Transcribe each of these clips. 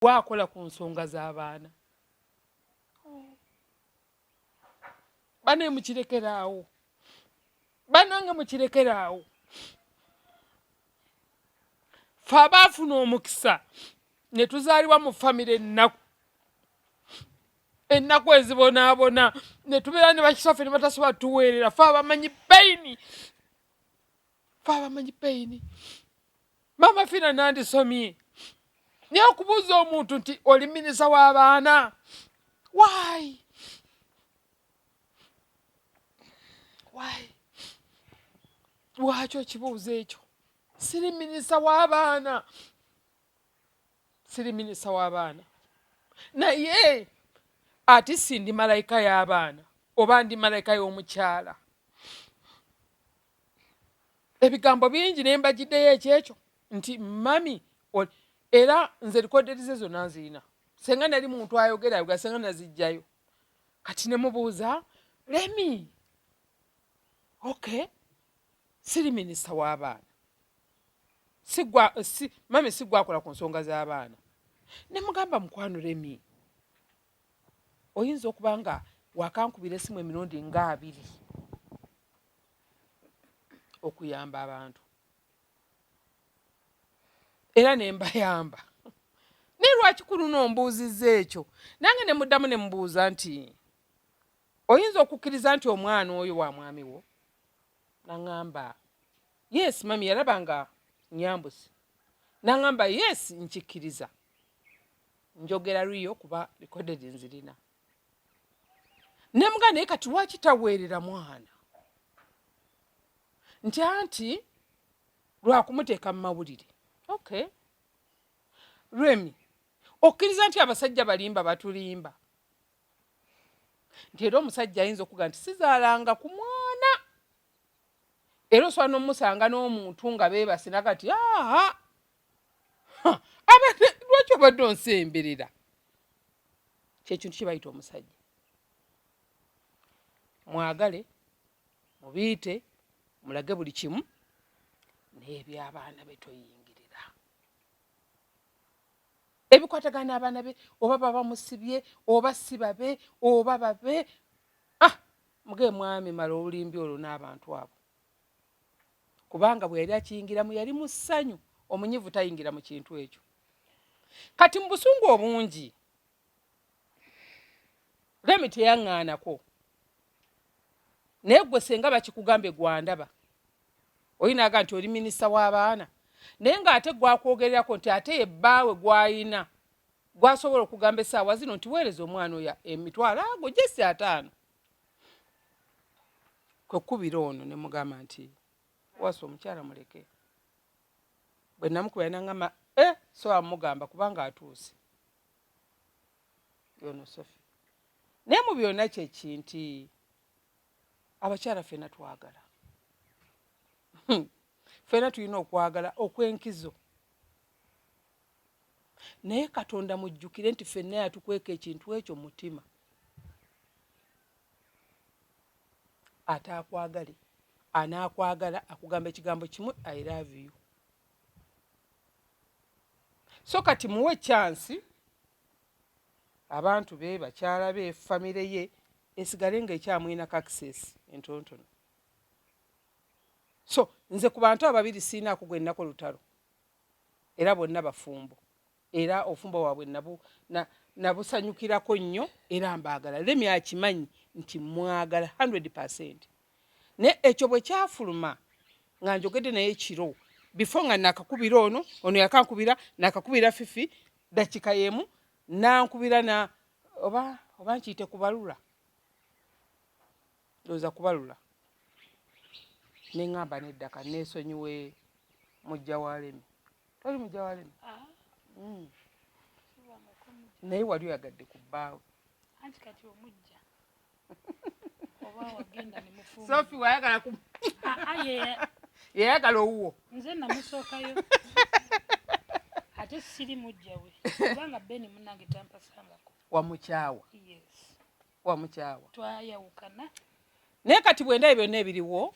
wakola ku nsonga z'abaana bane mukirekeraawo banange mukirekeraawo fe abaafuna omukisa ne tuzaalibwa mu famire ennaku ezibonaabona ne tubeera ne bakisaffe ne batasobola tuweerera fe abamanyi peyini Maama Fina nandisomye naye okubuuza omuntu nti oli minisita w'abaana why lwaki okibuuza ekyo siri minisita w'abaana naye ati sindi malayika y'abaana oba ndi malayika y'omukyala ebigambo bingi naye mbagiddeyo ekyekyo nti mami era nze likoderize zonna nzirina senga nali muntu ayogera senga nazijjayo kati ne mubuuza lemi okay siri minisita w'abaana mami sigwakola ku nsonga z'abaana ne mugamba mukwano lemi oyinza okuba nga wakankubira esimu emirundi nga 2 okuyamba abantu era ne mbayamba naye lwaki kuno ombuuzizza ekyo nange ne muddamu ne mubuuza nti oyinza okukkiriza nti omwana oyo wa mwami wo naŋŋamba yes mami yalaba nga nyambusi naŋŋamba yes nkikkiriza njogera lwiyo kuba recorded nzirina ne mugamba naye kati lwaki taweerera mwana nti anti lwakumuteeka mu mawulire okay Remi okkiriza nti abasajja balimba batulimba nti era omusajja ayinza okuga nti sizaalanga ku mwana era osobola n'omusanga n'omuntu nga beebasina kati lwaki obadde onsemberera kyekintu kibayita omusajja mwagale mubiyite mulage buli kimu n'ebyabaana be toyingirira ebikwatagana abaana be oba baba musibye oba sibabe oba babe muge mwami mala obulimbi olwo n'abantu abo kubanga bwe yali akiyingiramu yali mu ssanyu omunyivu tayingira mu kintu ekyo kati mu busungu obungi Remi teyaŋŋaanako naye gwe senga bakikugambye gwandaba oyinaaga nti oli minisita w'abaana naye ng'ate gwakwogererako nti ate yebbaawe gwayina gwasobola okugamba essaawa zino nti weereza omwana oyo emitwalo ago jesi 5 kwekubira ono ne mugamba nti wasa omukyala muleke bwe namukuba naŋŋamba sowa mugamba kubanga atuuse yono Sofi naye mu byonna kyekinti abakyala ffena twagala ffena tulina okwagala okwenkizo naye Katonda mujjukire nti ffenna yatukweka ekintu ekyo mu mutima ataakwagale anaakwagala akugamba ekigambo kimu I love you so kati muwe chance abantu be bakyala be famire ye esigale nga ekyamwina access entontono so nze ku bantu ababiri siinaako gwe nnako lutalo era bonna bafumbo era ofumbo waabwe nabusanyukirako nnyo era mbaagala Remi akimanyi nti mwagala 100% ne ekyo bwe kyafuluma nga njogedde naye kiro before nga nakakubira ono yakankubira nakakubira Fifi dakika yemu nankubira na oba nkiyite kubalula ndoza kubalula neŋŋamba neddaka neesonyiwe mujja wa Remi toli mujja wa Remi naye wali oyagadde ku bbaawe anti kati omujja oba wagenda ne mufumba Sofi wayagala ku yayagala owuwo nze namusookayo ate siri mujja we kubanga Beni munange tampasangako wamukyawa yes wamukyawa twayawukana naye kati bwe ndabye byonna ebiriwo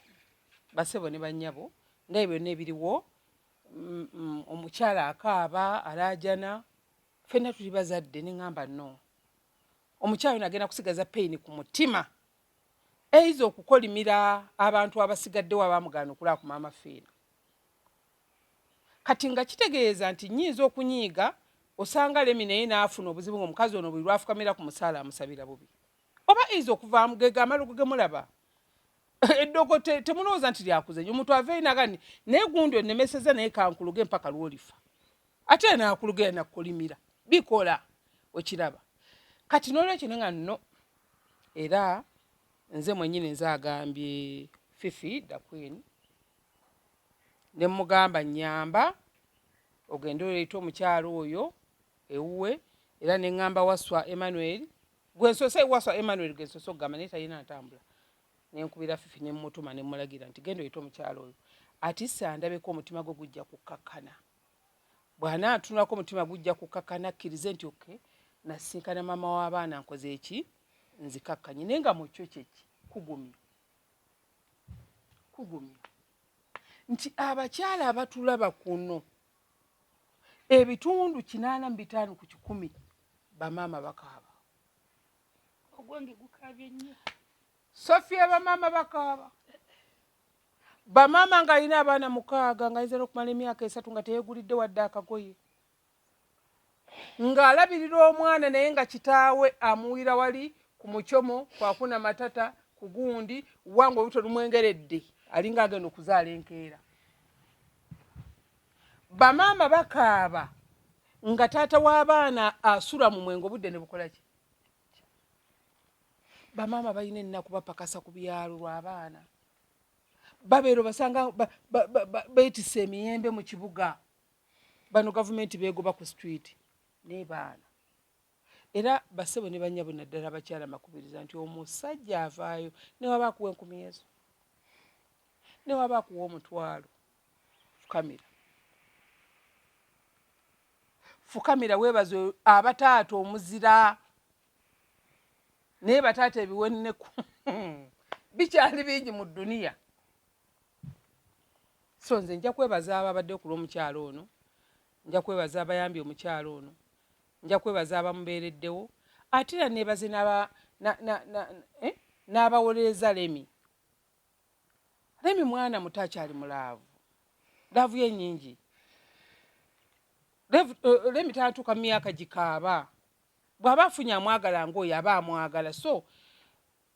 basebo ne bannyabo ndabye byonna ebiriwo omukyala akaaba alaajana ffenna tuli bazadde ne ŋŋamba no omukyalo nagenda kusigaza peyini ku mutima eiza okukolimira abantu abasigaddewo abaamugaana okulaba ku maama Fina. Kati nga kitegeeza nti nnyinza okunyiiga osanga Lemi naye n'afuna obuzibu ng'omukazi ono buli lwafukamira ku musaala amusabira bubi. Oba eiza okuvaamu ge amalugu ge mulaba. Eddogo temulowooza nti lyakuze nnyo omuntu aveeyo nagani naye gundi onnemeseza naye kankuluge mpaka lw'olifa. Ate naakulugera nakkolimira. Bikola okiraba. Kati n'olwekyo nga nno era nze mwennyini nzaagambye Fifi da Queen ne mugamba nnyamba ogenda oleeta omukyalo oyo ewuwe era ne ŋŋamba Waswa Emmanuel gwe nsose Waswa Emmanuel gwe nsose okugamba naye talina ntambula ne nkubira Fifi ne mmutuma ne mmulagira nti genda oleeta omukyalo oyo ati sandabeko omutima gwe gujja kukakkana bw'anaatunulako omutima gujja kukakkana akkirize nti oke nasinkana maama w'abaana nkoze eki nzikakkanye naye nga mu kyo kyeki kugumya nti abakyala abatulaba kuno ebitundu 85 ku 100 bamaama bakaaba. Ogwange gukaabye nnyo. Sofia bamaama bakaaba. Bamaama nga alina abaana 6 nga ayinza n'okumala emyaka 3 nga teyeegulidde wadde akagoye. Ng'alabirira omwana naye nga kitaawe amuwira wali ku mucyomo kwakuna matata ku gundi wange olubuto lumwengeredde alinga agenda okuzaala enkeera. Bamaama bakaaba nga taata w'abaana asula mu mwenge obudde ne bukola ki. Bamaama balina ennaku bapakasa ku byalo lw'abaana. Babeero basanga beetise emiyembe mu kibuga. Bano gavumenti beegoba ku street ne baana. Era basebo ne bannyabo naddala abakyala makubiriza nti omusajja avaayo ne waba akuwa 10 ezo. Ne waba akuwa omutwalo. Fukamira weebaze abataata omuzira. Naye bataata ebiwenneku bikyali bingi mu dduniya. So nze nja kwebaza ababadde ku lw'omukyalo ono, nja kwebaza abayambi omukyalo ono, nja kwebaza abamubeereddewo, ate era neebaze n'abawolereza Lemi. Lemi mwana muto akyali mulaavu, laavu ye nnyingi. Lemi tanatuuka mu myaka gikaaba. Bw'aba afunye amwagala ng'oyo aba amwagala, so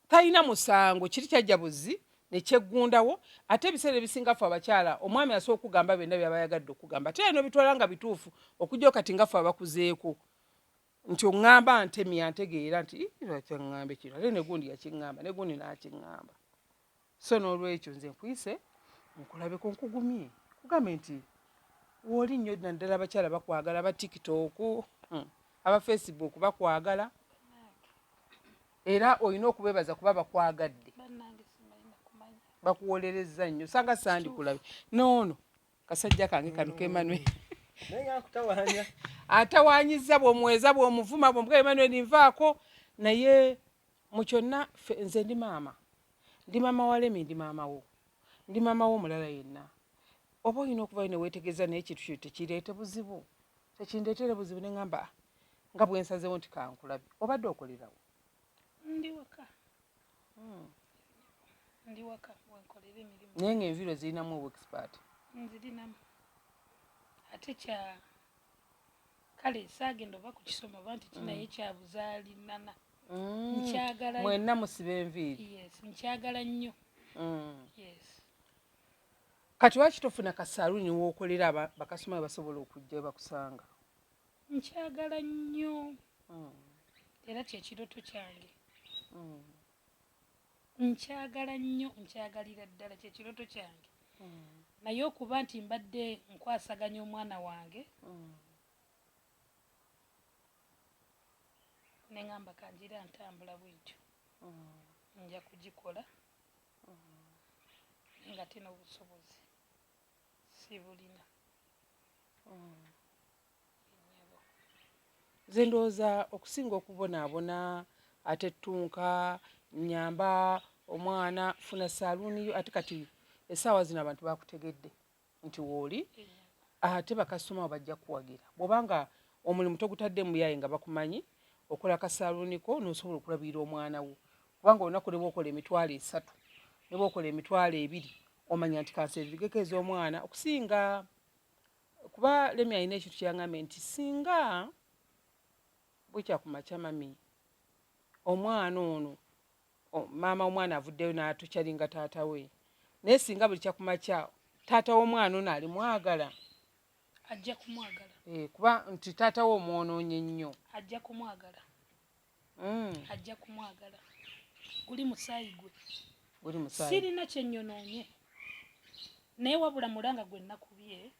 talina musango kiri kyajja buzi ne kyeggundawo. Ate ebiseera ebisinga ffe abakyala omwami asooka okugamba byonna by'abayagadde okugamba ate no bitwala nga bituufu okujja kati nga ffe abakuzeeko nti oŋŋamba ntemi antegeera nti kyaŋŋambe kino ate ne gundi yakiŋŋamba ne gundi n'akiŋŋamba. So n'olwekyo nze nkuyise nkulabeko nkugumye kugambe nti woli nnyo naddala abakyala bakwagala aba TikTok aba Facebook bakwagala era olina okubeebaza kuba bakwagadde bakuwolereza nnyo sanga sandi kulabe noono kasajja kange kano Emmanuel atawaanyiza bw'omuweza bw'omuvuma bw'omuga Emmanuel nvaako naye mu kyonna nze ndi maama wa Lemi ndi maama wo omulala yenna. Oba olina okuvayo ne weetegereza naye ekintu kyo tekireete buzibu tekindeetere buzibu ne ŋŋamba nga bwe nsazeewo nti kankulabe obadde okolerawo. Ndi waka wenkolera emirimu naye ng'enviiro zirinamu expert. Nzirinamu ate kya kale saagenda oba ku kisomo oba nti kinaye kyabuzaalinana. Nkyagala mwenna musiba enviiri. Yes, nkyagala nnyo. Yes. Kati waki tofuna kasaaluni w'okolera bakasoma basobola okujja bakusanga? Nkyagala nnyo era kyekirooto kyange. Nkyagala nnyo nkyagalira ddala kyekirooto kyange. Naye okuba nti mbadde nkwasaganya omwana wange ne ŋŋamba kanjira ntambula bwentyo nja kugikola nga ate n'obusobozi sibulina. Nze ndowooza okusinga okubonaabona ate ttunka nnyamba omwana funa saaluuni yo ate kati essaawa zino abantu bakutegedde nti wooli ate bakasitoma bajja kuwagira bw'obanga omulimu togutadde mu yaye nga bakumanyi okola kasaluniko n'osobola okulabirira omwana wo kubanga olunaku ne bwokola emitwalo 3 ne bwokola emitwalo 2 omanya nti kanseerigekeza omwana okusinga kuba Lemi alina ekintu kyaŋŋambye nti singa bukya ku makya mami omwana ono maama omwana avuddeyo n'atukyalinga taata we naye singa buli kya ku makya taata w'omwana ono ali mwagala ajja kumwagala kuba nti taata we omwonoonye nnyo ajja kumwagala ajja kumwagala guli musaayi gwe sirina kyenyonoonye naye wabula mulanga gwe nakubye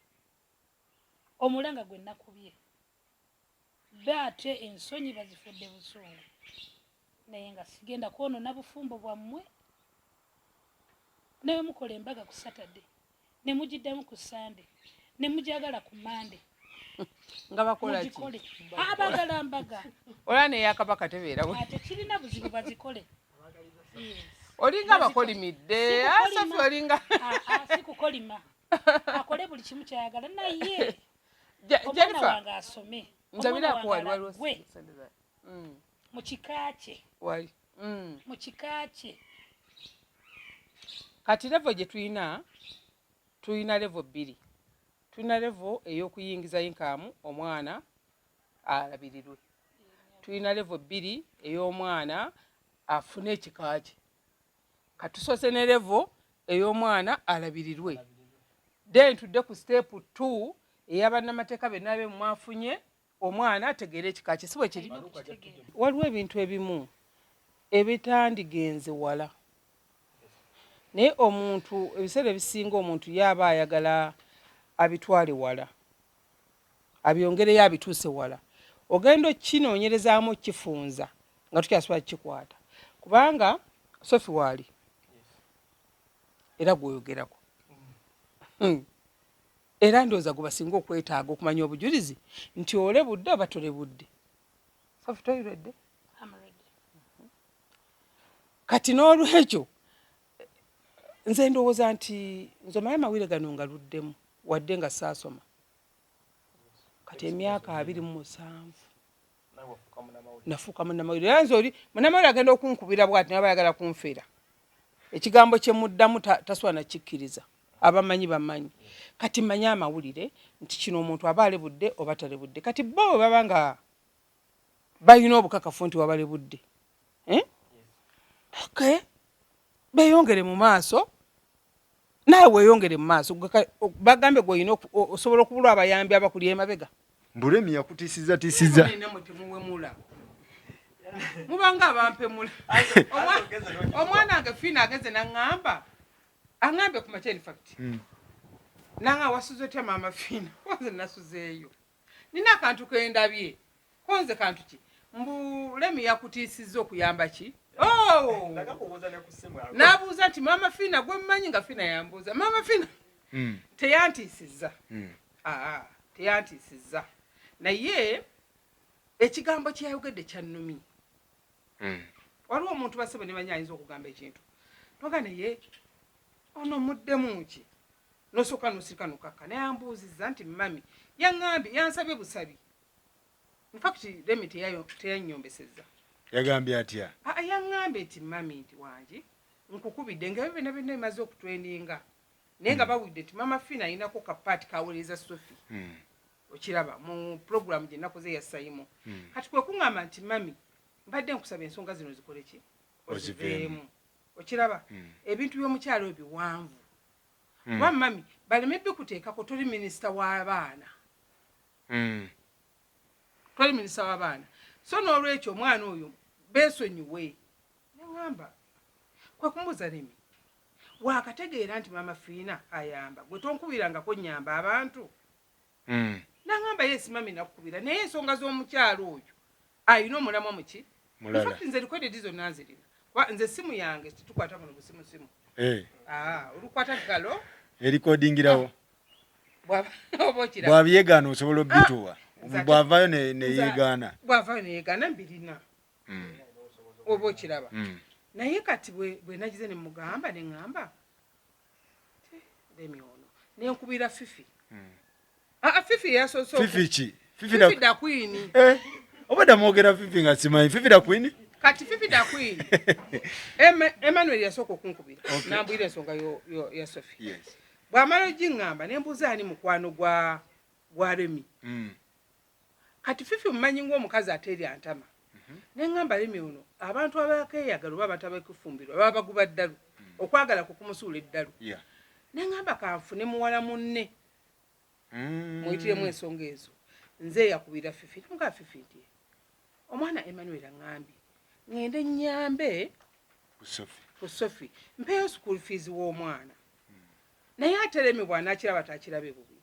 omulanga gwe nakubye baate ensonyi bazifudde busungu naye nga sigenda kwonoona bufumbo bwammwe naye mukola embaga ku Saturday ne mugiddamu ku Sunday ne mujagala ku Monday nga bakola ki abagala mbaga ola ne yakabaka tebeera ate kirina buzibu bazikole olinga bakolimidde asafi olinga sikukolima akole buli kimu kyayagala naye Jennifer wange asome nzabira ko waliwo mu kika kye wali mu kika kye kati level gye tulina level 2 tulina level ey'okuyingiza income omwana alabirirwe tulina level 2 ey'omwana afune ekika kye katusose ne level ey'omwana alabirirwe then tudde ku step 2 ey'abannamateeka benna be mwafunye omwana ategeera ekika kye si bwe kiri waliwo ebintu ebimu ebitandigenze wala naye omuntu ebiseera ebisinga omuntu yaba ayagala abitwale wala abyongereyo abituuse wala ogenda okinoonyerezaamu kifunza nga tukyasobola kikwata kubanga Sophie waali era gwoyogerako era ndowooza gwe basinga okwetaaga okumanya obujulizi nti olebudde oba tolebudde Sophie toyiredde kati n'olwekyo nze ndowooza nti nze omanyi amawire gano nga luddemu wadde nga saasoma kati emyaka 27 nafuuka munnamawire era nze oli munnamawire agenda okunkubira bw'ati naba ayagala kunfeera ekigambo kye muddamu taswala nakikkiriza abamanyi bamanyi kati manyi amawulire nti kino omuntu aba alebudde oba talebudde kati bo baba nga balina obukakafu nti wabalebudde okay beyongere mu maaso naye weeyongere mu maaso bagambe gweolina osobola okubulwa abayambi abakuli emabega Bulemi yakutiisiza temuwemula mubanga abampemula omwana wange Fina ageze naŋŋamba aŋŋambye ku makya in fact nanga wasuze otya Maama Fina konze nasuzeeyo nina akantu kendabye konze kantu ki mbu Lemi yakutiisizza okuyamba ki nabuuza nti Maama Fina gwe mmanyi nga Fina yambuuza Maama Fina teyantiisizza teyantiisizza naye ekigambo kyeyayogedde kyannumi waliwo omuntu basebe ne banyi ayinza okugamba ekintu noga naye ono muddemu ki nosooka nosirika nokakka naye ambuuzizza nti mami yaŋŋambye yansabye busabi infact Lemi teyannyombesezza yagambye atya yaŋŋambye nti mami nti wangi nkukubidde nga byonna byonna bimaze okutwendinga naye nga bawudde nti Maama Fina ayinako kapaati kaweereza Sophie okiraba mu program gye nakoze ESSANYU kati kwe kuŋŋamba nti mami mbadde nkusaba ensonga zino zikole ki oziveemu okiraba ebintu by'omukyalo ebiwanvu kuba mami baleme bikuteekako toli minisita w'abaana toli minisita w'abaana so n'olwekyo omwana oyo beesonyiwe neŋŋamba kwe kumbuuza Lemi waakategeera nti Maama Fina ayamba gwe tonkubirangako nnyamba abantu naŋŋamba yesi mami nakukubira naye ensonga z'omukyalo oyo ayina omulamwa muki infact nze likwededi zonna nzirina kuba nze simu yange tetukwata muno busimusimu olukwata galo erikodingirawo bw'abyegaana osobola obbituwa bw'avaayo neyegaana mbirina oba okiraba naye kati bwe nagize ne mugamba ne ŋŋamba Lemi ono nenkubira Fifi Fifi yasoose Fifi ki Fifi da Queen. Obada mwogera Fifi nga simanyi. Fifi da Queen? Kati Fifi da Queen. Emmanuel yasoko kunkubira. Nambwira ensonga ya Sophie. Yes. Bwamala jingamba nembuza ani mukwano gwa Remi. Kati Fifi mumanyi ng'omukazi ateri antama. Nengamba Remi uno abantu abakeyagala baba tabakufumbirwa baba baguba ddalu okwagala kukumusuula eddalu. Yeah. Nengamba kanfune muwala munne. Muyitiremu ensonga ezo. Nze yakubira Fifi nga Fifi ndiye. Omwana Emmanuel ngambi ngende nyambe ku Sophie mpeyo school fees w'omwana. Naye ateremi bwana akiraba takirabe bubi.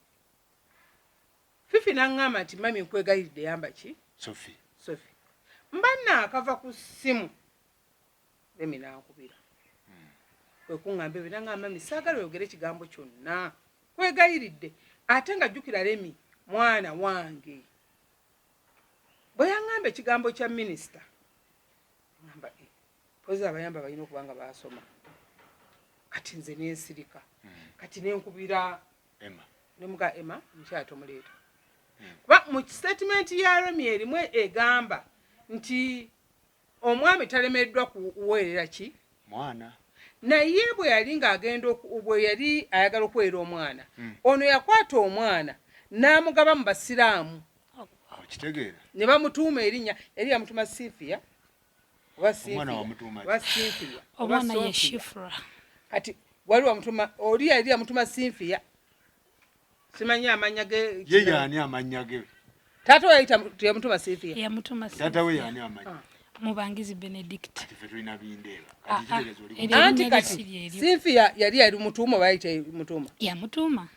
Fifi nangamba nti mami nkwegayiride yamba ki? Sophie. Mbanna akava ku simu. Remi nankubira. Kwe kungambe binanga mami saagala oyogere ekigambo kyonna. Kwegayiridde ate nga jjukira Remi mwana wange. Bwe yangambe ekigambo kya minisita. Ngamba pozi abayamba balina okuba nga baasoma. Kati nze nensirika. Kati nenkubira Emma. Nemuga Emma mukyato muleeta. Kuba mu statement ya Remi erimu egamba nti omwami talemeddwa kuweerera ki? Mwana. Naye bwe yali ng'agenda bwe yali ayagala okuweera omwana. Ono yakwata omwana n'amugaba mu basiraamu. Okitegeera. Ne bamutuuma erinnya yali yamutuma Sifia. Omwana wamutuma. Sifia. Omwana ye Shifra. Kati wali wamutuma oli yali yamutuma Sifia. Simanyi amanya ge. Ye yani amanya ge. Tato yayita yamutuma Sifia. Yamutuma Sifia. Tata we yani amanya. Mubangizi Benedict. Kati tulina bindeeba. Kati kitegeeza oli. Anti kati Sifia yali mutuma bayita mutuma. Yamutuma.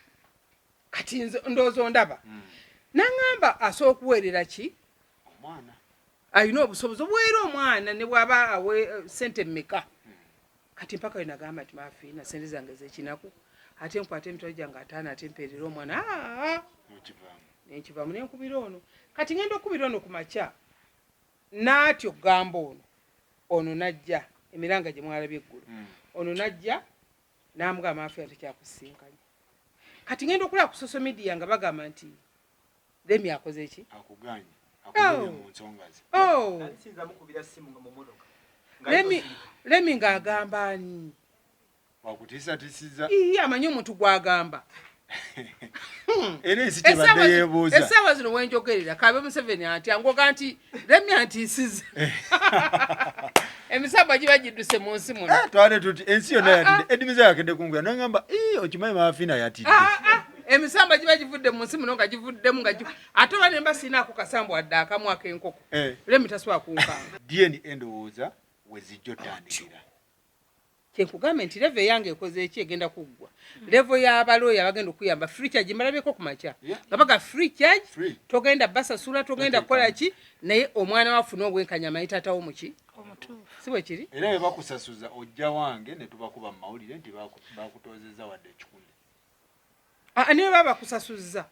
Kati ndozo ndaba. Nangamba asookuweerera ki? Omwana. Ayina obusobozi obwera omwana ne bwaba awe sente mmeka. Kati mpaka we nagamba nti Maama Fina sente zange z'ekinaku. Ate nkwata emitwe gyange ataana ate mpeerera omwana. Nenkivaamu nenkubira ono. Kati ngenda okubira ono ku makya. N'atyo gamba ono najja emiranga gye mwalabye eggulu. Ono najja n'amugamba Maama Fina tekyakusinkanye. Kati ngenda okulaba ku social media nga bagamba nti Remi akoze ki? Akuganye. Akuganye mu nsonga ze. Nsinza mukubira simu nga mu motoka. Remi ng'agamba ani? Wakutiisatiisiza. Amanyi omuntu gw'agamba. Era ensi kye badde yeebuuza. Essaawa zino wenjogerera Kabe Museveni anti angoga nti Remi antiisiza. Emisamba giba gidduse mu nsi muno. Twale tuti ensi yonna yatidde. Edimiza yakende kungula n'angamba okimanyi Maama Fina yatidde. Emisamba giba givudde mu nsi muno nga givuddemu nga ate oba nemba sinaako kasambu wadde akamu ak'enkoko. Remi tasobola kunkanga. DNA endowooza we zijja otandikira. Kyenkugamba nti level yange ekoze eki egenda kuggwa. Level y'abalooya bagenda okuyamba free charge mbalabyeko ku makya. Nga free charge togenda basasula togenda kukola ki naye omwana wafuna obwenkanya amanyi taatawo mu ki? Omutuufu. Si bwe kiri? Era bwe bakusasuza ojja wange ne tubakuba mu mawulire nti bakutoozezza wadde ekikundi. Ne baba bakusasuzza.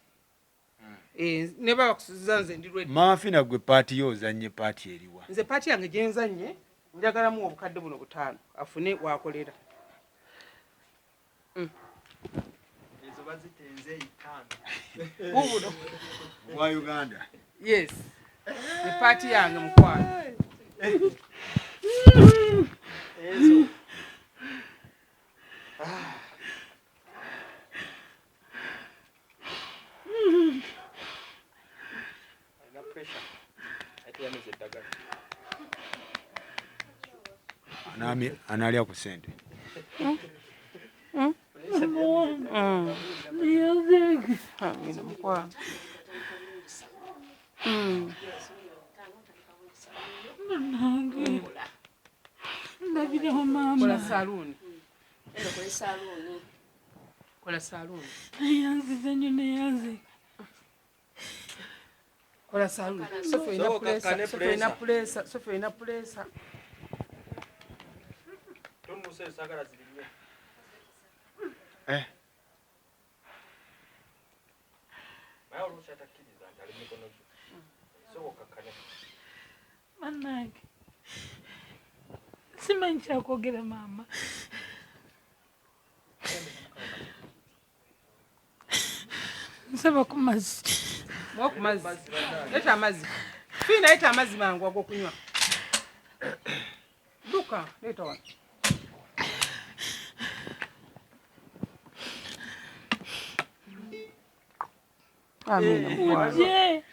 Ne baba bakusasuzza nze ndi ready. Maama Fina gwe paati yo ozanye paati eriwa. Nze paati yange gye nzanye njagalamu obukadde buno 5 afune wakolera. Ezo bazitenze 5. Bubuno. Wa Uganda. Yes. Ni paati yange mukwano. Ezo. Ina pressure. Ati yamize daga. Analia ku sente. Mina mukwano. Ndabireho mama. Kola saluni. Enda kola saluni. Kola saluni. Yanzize nnyo neyanze. Kola saluni. Sofa ina presa. Tonuse sagala zilinye. Mayo rushata kiriza ndali mikono jo. Soka kane. Manage. Simanyi kyakwogera maama. Nsaba ku mazzi. Mwaku mazi. Leta amazi. Fina leta amazi mangu agokunywa. Luka, leta wa. Amina. Uje.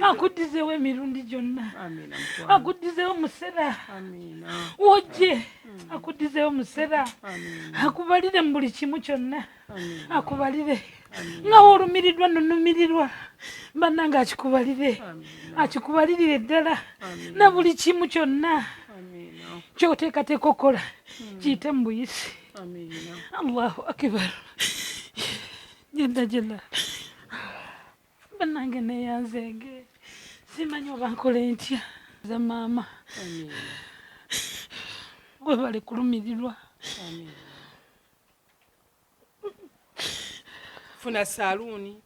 Akudizewo emirundi gyonna. Amina. Akudizewo musera. Amina. Uje. Akudizewo musera. Amina. Akubalire mu buli kimu kyonna. Amina. Akubalire. Nga olumirirwa nonumirirwa. Bannange akikubalire. Akikubalirire ddala. Na buli kimu kyonna. Amina. Kyoteekateeka okola. Kiyite mu buyisi. Amina. Allahu akbar. Jenda. Bannange neyanzeege. Simanyi oba nkole ntya. Za maama. Amina. Gwe bali kulumirirwa. Amina. Funa saluni.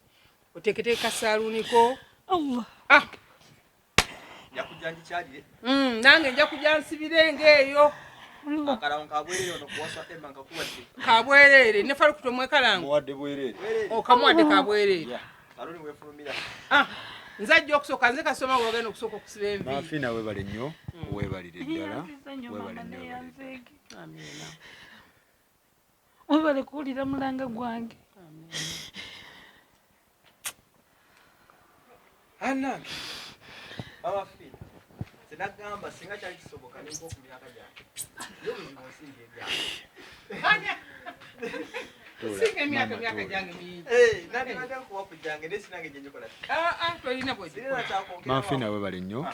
Oteketeeka saluni ko. Allah. Njakujanji kyalire. Nange nja kujja nsibirenge eyo. Akalawo kabwerere ono kuwasa emma nkakuwadde. Kabwerere ne falu kutomwe kalango. Muwadde bwerere. Okamwadde kabwerere. Saluni weefulumira. Nzajja okusooka nze kasoma wagenda okusooka okusiba envi. Maama Fina weebale nnyo, weebalire ddala. Weebale nnyo. Amina. Webale kuwulira mulanga gwange. Anange. Maama Fina. Sinagamba singa kyali kisoboka nimba ku myaka gyange. Yo buli musinga ebyange. Singa emyaka gyange mingi. Nani nada kuwa kujange nesi nange gye nkola. Tolina bwe. Sirina kyakwongera. Maama Fina weebale nnyo,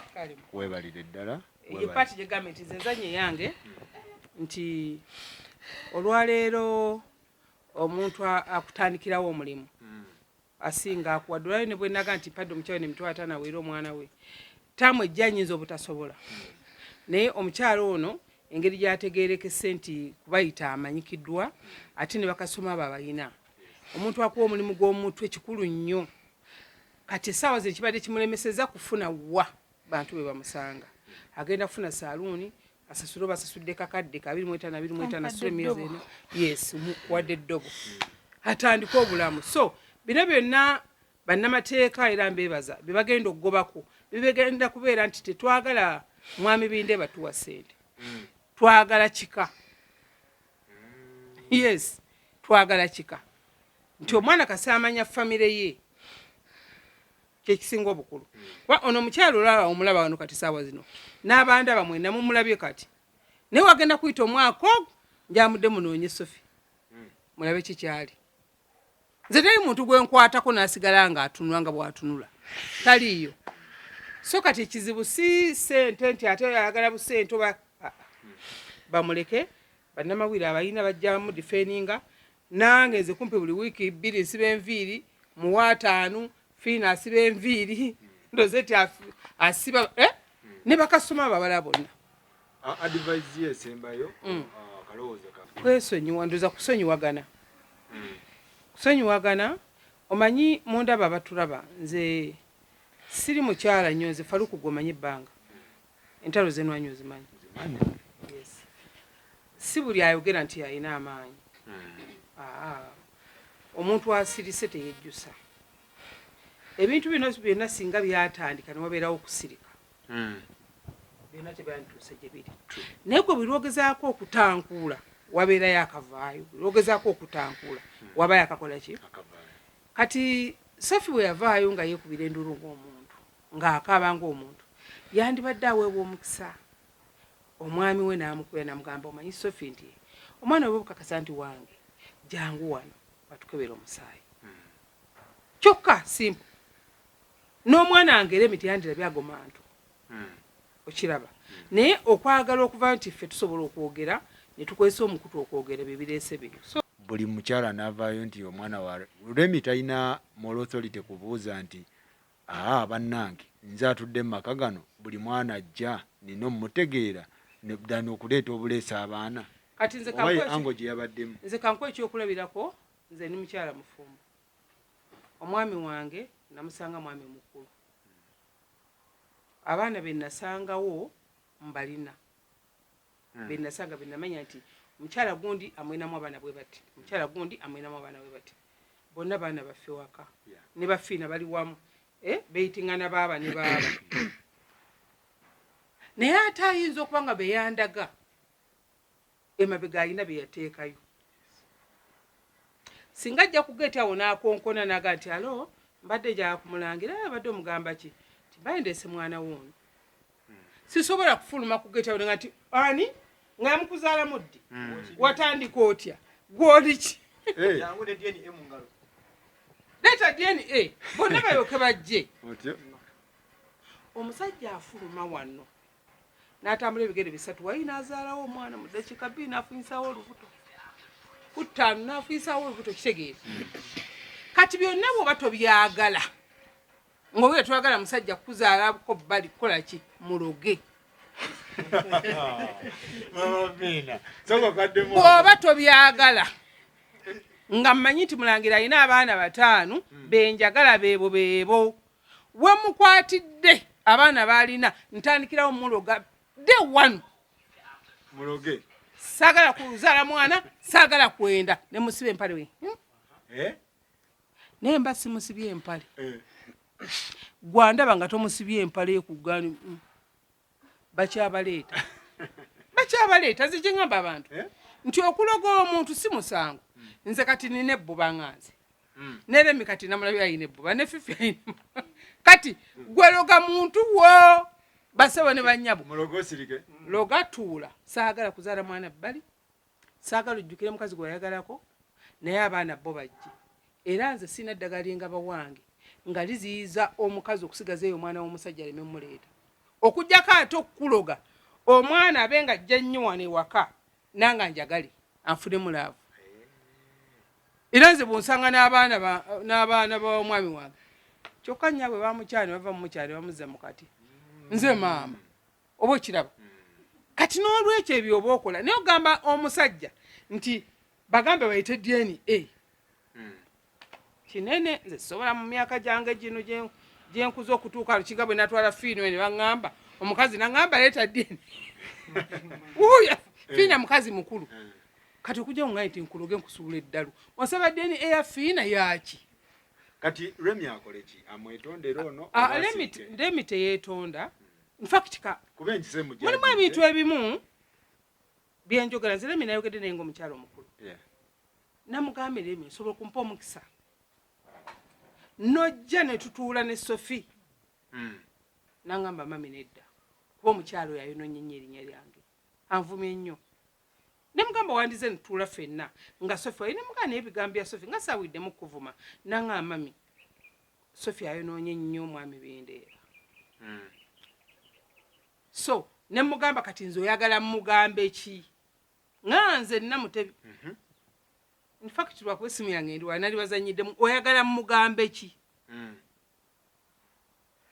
weebalire ddala. Ye party gye gavumenti nze nzanye yange nti olwaleero omuntu akutandikirawo omulimu asinga akuwadulayo ne bwe naga nti padde omukyalo ne mitwala tanaweera omwana we tamu ejja nyinza obutasobola naye omukyalo ono engeri gyategeerekese nti kubayita amanyikiddwa ate ne bakasoma abo abalina omuntu akuwa omulimu gw'omuntu ekikulu nnyo kati essaawa ze kibadde kimulemeseza kufuna wa bantu be bamusanga agenda kufuna saluuni asasula basasudde kakadde ka 25 asule emyezi ena yes wadde eddogo atandika obulamu so bino byonna bannamateeka era mbeebaza bye bagenda okugobako bibegenda kubeera nti tetwagala mwami binde batuwa ssente twagala kika yes twagala kika nti omwana kasaamanya famire ye kyekisinga obukulu ono omukyalo olaba omulaba wano kati saawa zino n'abandi abamwe namumulabye kati naye wagenda kuyita omwaka ogwo njamudde munoonye Sofi mulabe kikyali nze teri muntu gwe nkwatako n'asigala nga atunula nga bw'atunula taliiyo so kati ekizibu si ssente nti ate ayagala busente oba bamuleke bannamawulire abalina bajjamu difeninga nange nze kumpi buli wiiki 2 nsiba enviiri mu 5 Fina asiba enviiri ndoze ti asiba ne bakasoma ababala bonna Advice ye sembayo kalowooza kafe. Kwesonyiwa ndoza kusonyiwagana. Kusonyiwagana omanyi mundaba batulaba nze siri mukyala nnyo nze Faruku gomanyi ebbanga. Entalo zenu anyo zimanyi. Yes. Si buli ayogera nti ayina amaanyi. Omuntu asirise teyejjusa. Ebintu bino byonna singa byatandika ne wabeerawo okusirika. Byonna tebyandituuse gye biri. Naye gwe buli lwogezaako okutankuula wabeerayo akavaayo. Buli lwogezaako okutankuula wabayo akakola ki? Kati Sofi bwe yavaayo nga yeekubira endulu ng'omuntu ng'akaaba ng'omuntu yandibadde aweebwa omukisa. Omwami we n'amukuya n'amugamba omanyi Sofi nti omwana we bukakasa nti wange jangu wano batukebera omusaayi. Kyokka simple. N'omwana angera emiti yandirabye ago mantu. Okiraba. Naye okwagala okuva nti ffe tusobola okwogera ne tukwesa omukutu okwogera bye bireese bino. So buli mukyala n'avaayo nti omwana wa Remi talina moral authority kubuuza nti bannange nze atudde mu maka gano buli mwana ajja nina omutegeera ddani okuleeta obuleesa abaana. Kati nze ango gye yabaddemu. Nze kankuwa ekyokulabirako nze ni mukyala mufumbo. Omwami wange namusanga mwami mukulu. Abaana be nasangawo mbalina. Be nasanga be namanya nti mukyala gundi amwinamu abaana bwe bati. Mukyala gundi amwinamu abaana bwe bati. Bonna baana baffe waka. Ne Bafina bali wamu. beyitingana baaba ne baaba naye ate ayinza okuba nga beyandaga emabega alina beyateekayo singa ajja kugeeta awo n'akonkona naga nti alo mbadde jala kumulangira abadde omugamba ki tibayendese mwana woono sisobola kufuluma kugeeta awo nga nti ani nga yamukuzaala muddi watandika otya gwoli ki leeta DNA bonna bayoke bajje omusajja afuluma wano n'atambula ebigere bisatu wayi n'azaalawo omwana mu ddakiika 2 n'afunyisaawo olubuto ku 5 n'afunyisaawo olubuto kitegeera kati byonna bw'oba tobyagala ng'obwira twagala musajja kukuzaalako bbali kukola ki muloge bw'oba tobyagala nga mmanyi nti mulangira alina abaana 5 benjagala beebo we mukwatidde abaana baalina ntandikirawo muloga de 1 muloge saagala kuzaala mwana saagala kwenda ne musiba empale we naye mba simusibye empale gwandaba nga tomusibye empale kugani bakyabaleeta zikiŋŋamba abantu nti okuloga omuntu si musango nze kati nina ebbuba ŋŋanze neremi kati namulabye ayina ebbuba ne fifi ayina kati gweloga muntu wo basebo ne banyabo loga tuula saagala kuzaala mwana bbali saagala ojjukire mukazi gwe yayagalako naye abaana bo bajje era nze sina ddagala lyengaba wange nga liziyiza omukazi okusigaza eyo omwana w'omusajja aleme muleeta okujjako ate okukuloga omwana abe nga ajja nnyo wano ewaka nanga njagale anfune mulaavu era nze bw'onsanga n'abaana b'omwami wange kyokka nnyabwe bamukyane bava mu mukyane bamuzza mu kati nze maama oba okiraba kati n'olwekyo ebyo oba okola naye ogamba omusajja nti bagambe bayite DNA kinene nze sobola mu myaka gyange gino gyenkuza okutuuka lukiga bwe natwala Fina ne baŋŋamba omukazi naŋŋamba leeta DNA wuuya Fina mukazi mukulu kati okujja nga nti nkuloge nkusuula eddalu osaba DNA eya Fina yaki kati Remi akole ki amwetondera ono Remi teyeetonda in fact mulimu ebintu ebimu byenjogera nze Remi nayogedde naye ng'omukyalo omukulu namugambe Remi nsobola okumpa omukisa nojja ne tutuula ne Sophie nangamba mami nedda kuba omukyalo oyo ayonoonye nnyo erinnya lyange anvumye nnyo ne mugamba wandize ne tutuula ffenna nga Sophie ayina mugana naye ebigambo bya Sophie nga saawiddemu kuvuma nangamba mami Sophie ayonoonye nnyo omwami Bendeera so ne mugamba kati nze oyagala mugambe ki nga nze namutebi in fact lwakuba essimu yange ndi wanali bazanyiddemu oyagala mugambe ki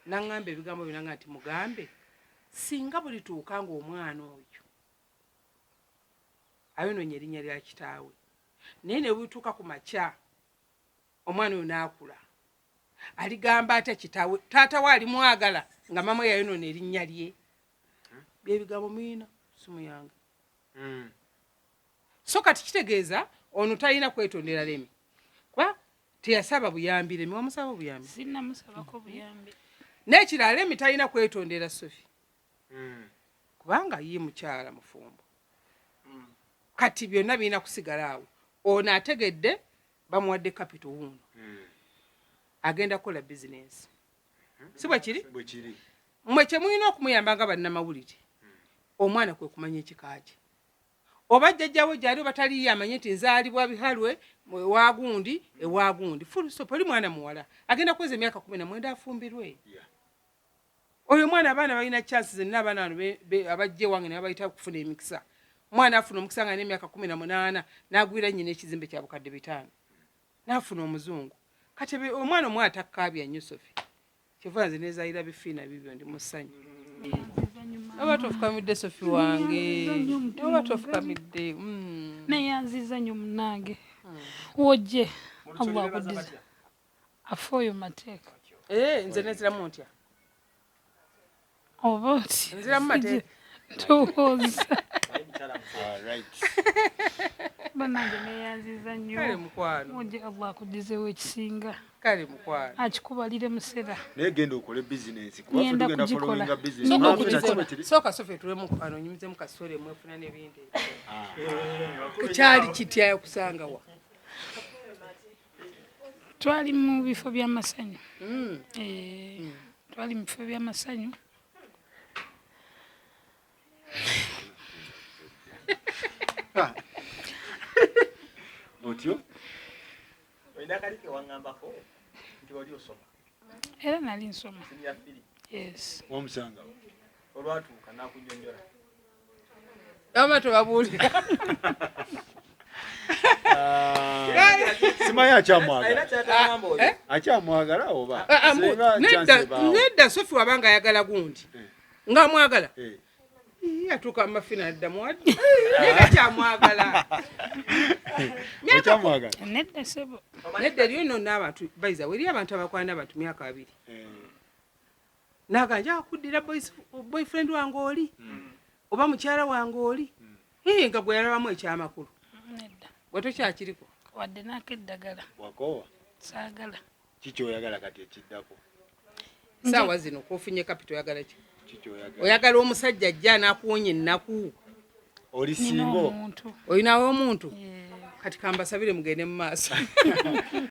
naŋŋamba ebigambo binanga nti mugambe singa buli tuuka ng'omwana oyo ayonoonye erinnya lya kitaawe naye ne bwituuka ku makya omwana oyo n'akula aligamba atya kitaawe taata we alimwagala nga mama we yayonoona erinnya lye byebigambo mwina simu yange so kati kitegeeza ono talina kwetondera Remi kuba teyasaba buyambi Remi wamusaba buyambi sinnamusabako buyambi n'ekirala Remi talina kwetondera Sophie kubanga ye mukyala mufumbo kati byonna birina kusigala awo ono ategedde bamuwadde capital wuuno agenda kukola bizinensi si bwe kiri mmwe kye mulina okumuyamba nga bannamawulire omwana kwe kumanya ekika kye oba jjajjawe gyali oba taliyo amanye nti nzaalibwa bihalwe ewagundi full stop oli mwana muwala agenda kuweza emyaka 19 afumbirwe oyo mwana abaana balina chances zenna abaana bano abajje wange ne babayita kufuna emikisa mwana afuna omukisa nga n'emyaka 18 n'agwira nnyina ekizimbe kya bukadde 5 n'afuna omuzungu kati omwana omwe atakkaabya nnyo Sophie kyevuga nze nezaayira bifiina bibyo ndi mu ssanyu oba tofukamidde Sophie wange oba tofukamidde neyanziza nnyo munnange wojje Allah akudiza afooyo mateeka nze neziramu ntya oba oti nziramu mateeka ndowooza banange neyanziza nnyo. Kale mukwano. Mujje Allah akuddizeewo ekisinga. Kale mukwano. Akikubalire musera. Naye genda okole bizinensi Ngenda kuba kugikola. following business. Soka sofe tule mukwano nyumize mukasole mwefuna n'ebindi. Kukyali kitya kusanga wa. Twali mu bifo by'amasanyu. Twali mu bifo by'amasanyu. Otyo? Oyina kalike wangambako nti oli osoma. Era nali nsoma. Senior fili. Yes. Omusanga. Olwatuuka nakunyonyola. Ama tubabuulira. Simanyi akyamwagala. Ayina kyatagamba oyo. Akyamwagala oba? Nedda Sofi wabanga ayagala gundi. Nga mwagala. Yatuuka Mafina addamu addi. Naye kyamwagala. Akyamwagala. Nedda sebo. Nedda eriyo nno n'abantu bayiza weri abantu abakwana abantu myaka 2. Naganja akuddira boyfriend wange oli. Oba mukyala wange oli. Nga gwe yalabamu ekyamakulu. Nedda. Gwe tokyakiriko. Wadde n'akeddagala. Wakowa? Saagala. Kiki oyagala kati ekiddako? Saawa zino kofunye kapito oyagala ki? Kiki oyagala? Oyagala omusajja ajja n'akuwonya ennaku. Oli singo? Oyinawo omuntu? Kati kambasabire mugende mu maaso.